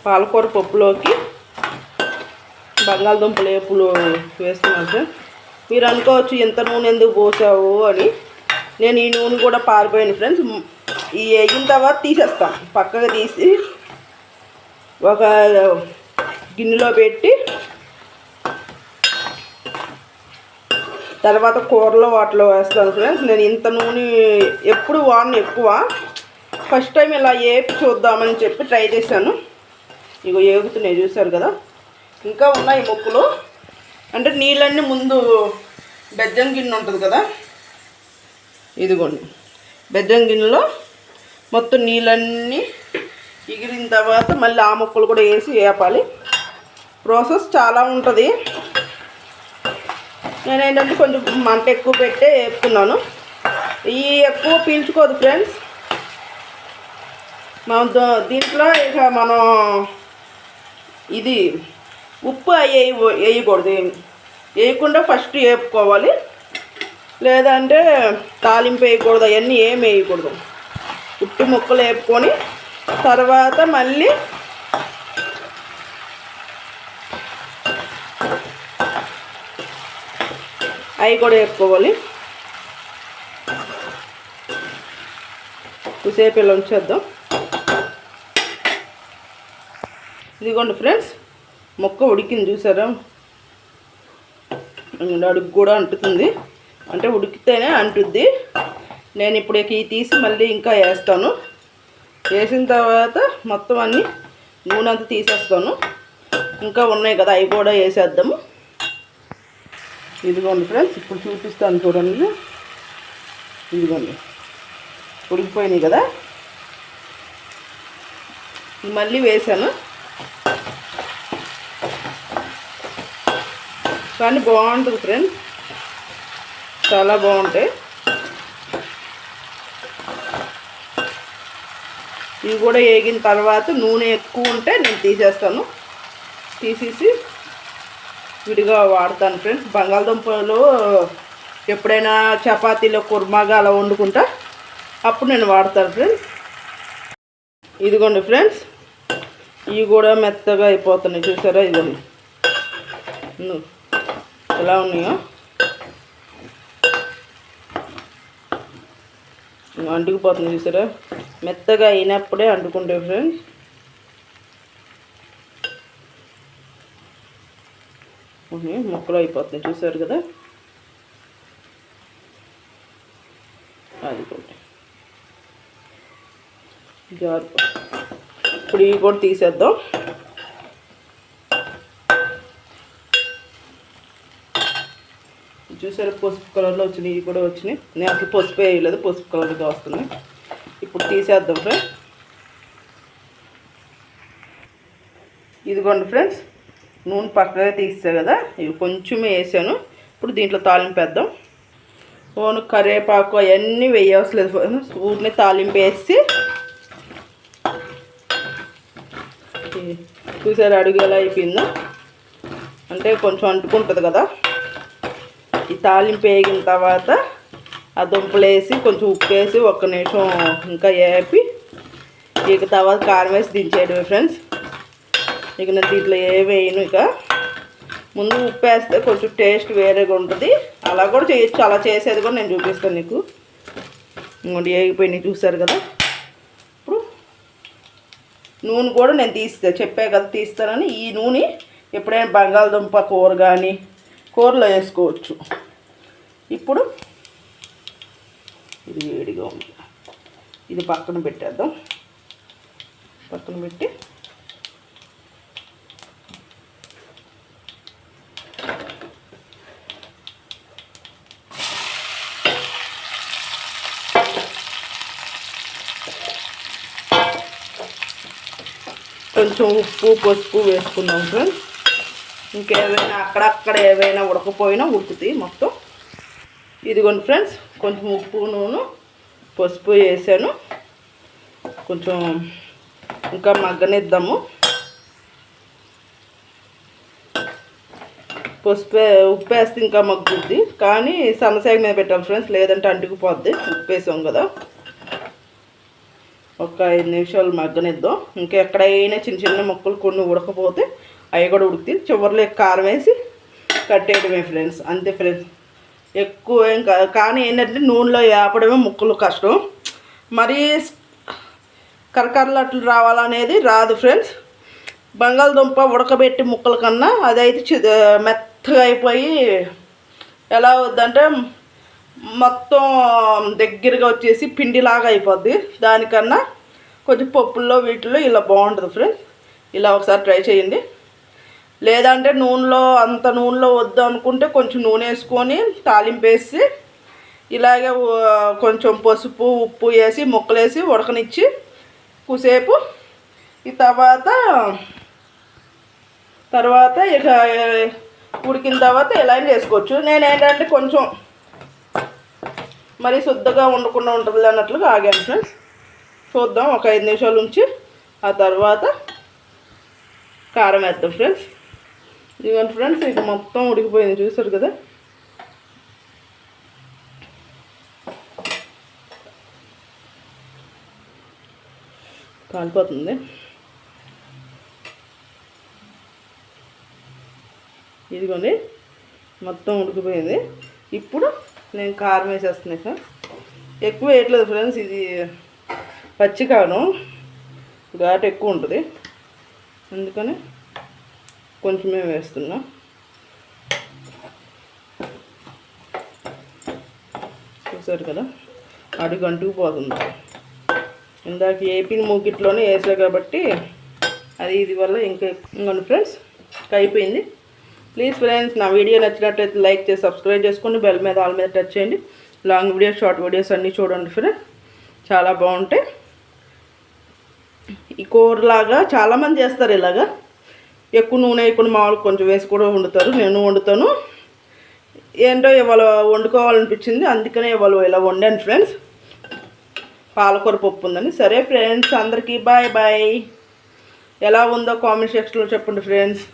పాలకూర పప్పులోకి బంగాళదుంపలు వేపులు వేస్తున్నాను ఫ్రెండ్స్. మీరు అనుకోవచ్చు ఎంత నూనె ఎందుకు పోసావు అని. నేను ఈ నూనె కూడా పారిపోయాను ఫ్రెండ్స్. ఈ వేగిన తర్వాత తీసేస్తాం, పక్కగా తీసి ఒక గిన్నెలో పెట్టి తర్వాత కూరలో వాటిలో వేస్తాను ఫ్రెండ్స్. నేను ఇంత నూనె ఎప్పుడు వాడను ఎక్కువ. ఫస్ట్ టైం ఇలా వేపి చూద్దామని చెప్పి ట్రై చేశాను. ఇగో ఏగుతున్నాయి చూసారు కదా. ఇంకా ఉన్నాయి ముక్కలు. అంటే నీళ్ళన్నీ ముందు బెజ్జం గిన్నె ఉంటుంది కదా, ఇదిగోండి బెజ్జం గిన్నెలో మొత్తం నీళ్ళన్నీ ఎగిరిన తర్వాత మళ్ళీ ఆ ముక్కలు కూడా వేసి వేపాలి. ప్రాసెస్ చాలా ఉంటుంది. నేనేంటంటే కొంచెం మంట ఎక్కువ పెట్టే వేపుతున్నాను. ఈ ఎక్కువ పీల్చుకోదు ఫ్రెండ్స్. మనం దీంట్లో ఇక మనం ఇది ఉప్పు వేయకూడదు. వేయకుండా ఫస్ట్ వేపుకోవాలి, లేదంటే తాలింపు వేయకూడదు. అవన్నీ ఏమి వేయకూడదు. ఉట్టి ముక్కలు వేపుకొని తర్వాత మళ్ళీ అవి కూడా వేపుకోవాలి. కొద్దిసేపు ఇలా ఉంచేద్దాం. ఇదిగోండి ఫ్రెండ్స్, మొక్క ఉడికింది చూసారా. అడుగు కూడా అంటుతుంది, అంటే ఉడికితేనే అంటుద్ది. నేను ఇప్పుడు తీసి మళ్ళీ ఇంకా వేస్తాను. వేసిన తర్వాత మొత్తం అన్నీ నూనె అంతా తీసేస్తాను. ఇంకా ఉన్నాయి కదా, అవి కూడా వేసేద్దాము. ఇదిగోండి ఫ్రెండ్స్, ఇప్పుడు చూపిస్తాను చూడండి. ఇదిగోండి ఉడికిపోయినాయి కదా. మళ్ళీ వేసాను, కానీ బాగుంటుంది ఫ్రెండ్స్, చాలా బాగుంటాయి. ఇవి కూడా వేగిన తర్వాత నూనె ఎక్కువ ఉంటే నేను తీసేస్తాను. తీసేసి విడిగా వాడతాను ఫ్రెండ్స్. బంగాళదుంపలు ఎప్పుడైనా చపాతీలో కుర్మాగా అలా వండుకుంటా, అప్పుడు నేను వాడతాను ఫ్రెండ్స్. ఇదిగోండి ఫ్రెండ్స్, ఇవి కూడా మెత్తగా అయిపోతున్నాయి చూసారా. ఇదిగోండి ఎలా ఉన్నాయో. అంటుకుపోతుంది చూసారా. మెత్తగా అయినప్పుడే అంటుకుంటాయి ఫ్రెండ్స్. ముక్కలు అయిపోతున్నాయి చూసారు కదా. అది కూడా జారు. ఇప్పుడు ఇవి కూడా తీసేద్దాం. చూసారా పసుపు కలర్లో వచ్చినాయి. ఇవి కూడా వచ్చినాయి. నేను అసలు పసుపు వేయలేదు, పసుపు కలర్గా వస్తున్నాయి. ఇప్పుడు తీసేద్దాం ఫ్రెండ్స్. ఇదిగోండి ఫ్రెండ్స్, నూనె పక్కగా తీసా కదా, ఇవి కొంచెం వేసాను. ఇప్పుడు దీంట్లో తాలింపు వేద్దాం. కరివేపాకు అవన్నీ వేయవసలేదు. ఊరిని తాలింపు వేసి చూసారు అడుగు ఎలా అయిపోయిందో. అంటే కొంచెం అంటుకుంటుంది కదా. ఈ తాలింపు వేగిన తర్వాత ఆ దుంపలు వేసి కొంచెం ఉప్పు వేసి ఒక్క నిమిషం ఇంకా వేపి ఇక తర్వాత కారం వేసి దించేయడమే ఫ్రెండ్స్. ఇక నేను దీంట్లో వేయను. ఇక ముందు ఉప్పు వేస్తే కొంచెం టేస్ట్ వేరేగా ఉంటుంది. అలా కూడా చేయొచ్చు. అలా చేసేది కూడా నేను చూపిస్తాను నీకు. ఇంకోటి వేగిపోయినాయి చూసారు కదా. ఇప్పుడు నూనె కూడా నేను చెప్పే కదా తీస్తానని. ఈ నూనె ఎప్పుడైనా బంగాళదుంప కూర కానీ కూరలో వేసుకోవచ్చు. ఇప్పుడు ఇది వేడిగా ఉంది, ఇది పక్కన పెట్టేద్దాం. పక్కన పెట్టి కొంచెం ఉప్పు పసుపు వేసుకుందాం ఫ్రెండ్స్. ఇంకేమైనా అక్కడక్కడ ఏవైనా ఉడకపోయినా ఉడుకుతాయి మొత్తం. ఇదిగోండి ఫ్రెండ్స్, కొంచెం ఉప్పు నూనె పసుపు వేసాను. కొంచెం ఇంకా మగ్గనిద్దాము. ఉప్పు వేస్తే ఇంకా మగ్గుద్ది, కానీ సన్నసేగ మీద పెట్టాలి ఫ్రెండ్స్, లేదంటే అంటుకుపోద్ది. ఉప్పు వేసాం కదా. ఒక 5 నిమిషాలు మగ్గనిద్దాం. ఇంకా ఎక్కడైనా చిన్న చిన్న ముక్కలు కొన్ని ఉడకపోతే అవి కూడా ఉడికి చివరిలో కారం వేసి కట్టేయడమే ఫ్రెండ్స్, అంతే ఫ్రెండ్స్. ఎక్కువ ఏం కాదు, కానీ ఏంటంటే నూనెలో వేపడమే ముక్కలు కష్టం. మరీ కరకరలు అట్లు రావాలనేది రాదు ఫ్రెండ్స్. బంగాళదుంప ఉడకబెట్టి ముక్కల కన్నా అదైతే మెత్తగా అయిపోయి ఎలా అవుద్దంటే మొత్తం దగ్గరగా వచ్చేసి పిండిలాగా అయిపోద్ది. దానికన్నా కొంచెం పప్పుల్లో వీటిల్లో ఇలా బాగుంటుంది ఫ్రెండ్స్. ఇలా ఒకసారి ట్రై చేయండి. లేదంటే అంత నూనెలో వద్దు అనుకుంటే కొంచెం నూనె వేసుకొని తాలింపు వేసి ఇలాగే కొంచెం పసుపు ఉప్పు వేసి ముక్కలేసి ఉడకనిచ్చి కుసేపు ఈ తర్వాత ఇక ఉడికిన తర్వాత ఇలా చేసుకోవచ్చు. నేను ఏంటంటే కొంచెం మరీ శుద్ధగా ఉండకుండా ఉంటుంది అన్నట్లుగా ఆగాను ఫ్రెండ్స్. చూద్దాం, ఒక 5 నిమిషాలు ఉంచి ఆ తర్వాత కారం వేద్దాం ఫ్రెండ్స్. ఇదిగోండి ఫ్రెండ్స్, ఇక మొత్తం ఉడికిపోయింది చూసారు కదా. కాలిపోతుంది. ఇదిగోండి మొత్తం ఉడికిపోయింది. ఇప్పుడు నేను కారం వేసేస్తున్నాను సార్. ఎక్కువ వేయట్లేదు ఫ్రెండ్స్, ఇది పచ్చి కారం ఘాటు ఎక్కువ ఉంటుంది, అందుకని కొంచెమే వేస్తున్నా. చూసారు కదా అడుగు అంటుకుపోతుంది. ఇందాక ఏపీ మూకిట్లోనే వేసా కాబట్టి అది ఇది వల్ల ఇంకా ఫ్రెండ్స్ అయిపోయింది. ప్లీజ్ ఫ్రెండ్స్, నా వీడియో నచ్చినట్లయితే లైక్ చేసి సబ్స్క్రైబ్ చేసుకోండి. బెల్ మీద ఆల్ మీద టచ్ చేయండి. లాంగ్ వీడియోస్ షార్ట్ వీడియోస్ అన్నీ చూడండి ఫ్రెండ్స్, చాలా బాగుంటాయి. ఈ కూరలాగా చాలామంది చేస్తారు ఇలాగా, ఎక్కువ నూనె వేయకుండా మామూలు కొంచెం వేసి కూడా వండుతారు. నేను వండుతాను. ఏంటో ఇవాళ వండుకోవాలనిపించింది, అందుకనే ఇవాళ ఇలా వండాను ఫ్రెండ్స్. పాలకూర పప్పు ఉందని. సరే ఫ్రెండ్స్, అందరికీ బాయ్ బాయ్. ఎలా ఉందో కామెంట్ సెక్షన్లో చెప్పండి ఫ్రెండ్స్.